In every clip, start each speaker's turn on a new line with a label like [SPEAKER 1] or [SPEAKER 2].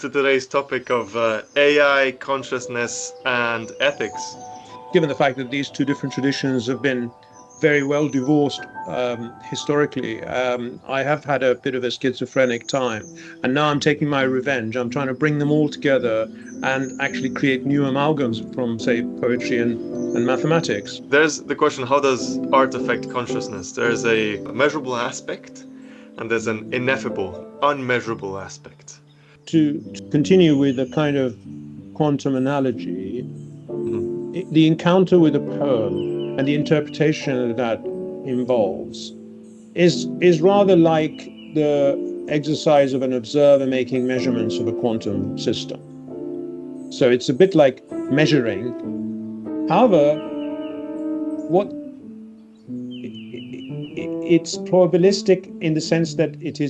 [SPEAKER 1] To today's topic of AI, consciousness, and ethics.
[SPEAKER 2] Given the fact that these two different traditions have been very well divorced historically, I have had a bit of a schizophrenic time. And now I'm taking my revenge. I'm trying to bring them all together and actually create new amalgams from, say, poetry and mathematics.
[SPEAKER 1] There's the question, how does art affect consciousness? There's a measurable aspect, and there's an ineffable, unmeasurable aspect.
[SPEAKER 2] To continue with a kind of quantum analogy, the encounter with a poem and the interpretation that involves is rather like the exercise of an observer making measurements of a quantum system. So it's a bit like measuring. However, it's probabilistic in the sense that it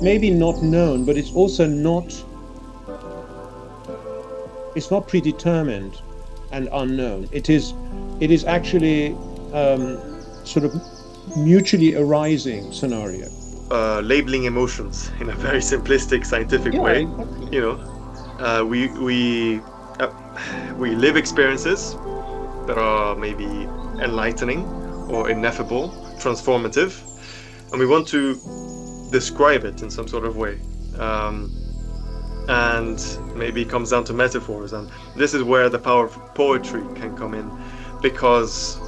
[SPEAKER 2] may be not known, but it's also it's not predetermined and unknown. It is actually sort of mutually arising scenario.
[SPEAKER 1] Labeling emotions in a very simplistic scientific way.
[SPEAKER 2] Exactly.
[SPEAKER 1] You know, we live experiences that are maybe enlightening or ineffable, transformative, and we want to describe it in some sort of way. And maybe it comes down to metaphors, and this is where the power of poetry can come in, because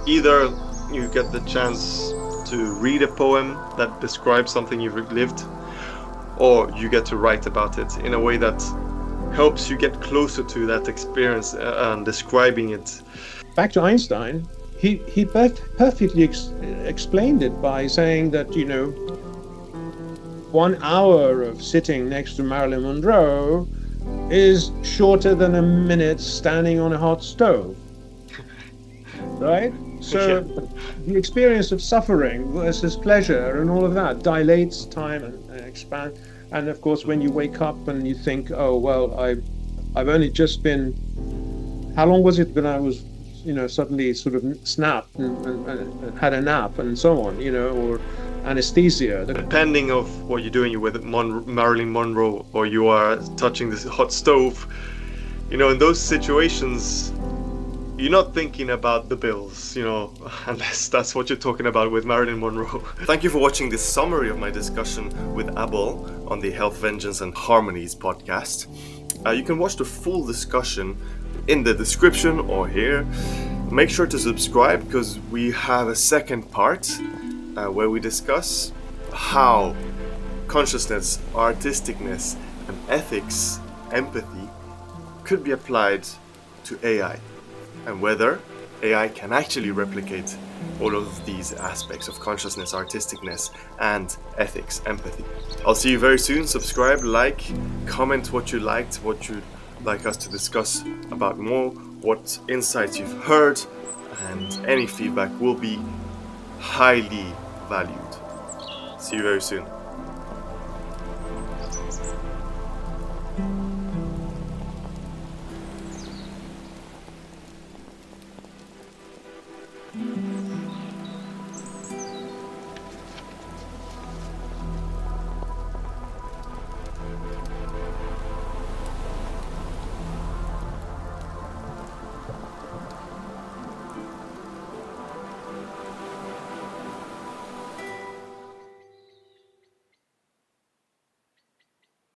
[SPEAKER 1] either you get the chance to read a poem that describes something you've lived, or you get to write about it in a way that helps you get closer to that experience and describing it.
[SPEAKER 2] Back to Einstein, he perfectly explained it by saying that, 1 hour of sitting next to Marilyn Monroe is shorter than a minute standing on a hot stove. Right? So the experience of suffering versus pleasure and all of that dilates time and expands. And of course, when you wake up and you think, oh, well, I've only just been, how long was it when I was, suddenly sort of snapped and had a nap and so on, or anesthesia.
[SPEAKER 1] Depending of what you're doing, you're with Marilyn Monroe, or you are touching this hot stove, in those situations, you're not thinking about the bills, unless that's what you're talking about with Marilyn Monroe. Thank you for watching this summary of my discussion with Abol on the Health, Vengeance and Harmonies podcast. You can watch the full discussion in the description or here. Make sure to subscribe, because we have a second part where we discuss how consciousness, artisticness, and ethics, empathy, could be applied to AI, and whether AI can actually replicate all of these aspects of consciousness, artisticness, and ethics, empathy. I'll see you very soon. Subscribe, like, comment what you liked, what you'd like us to discuss about more, what insights you've heard, and any feedback will be highly valued. See you very soon.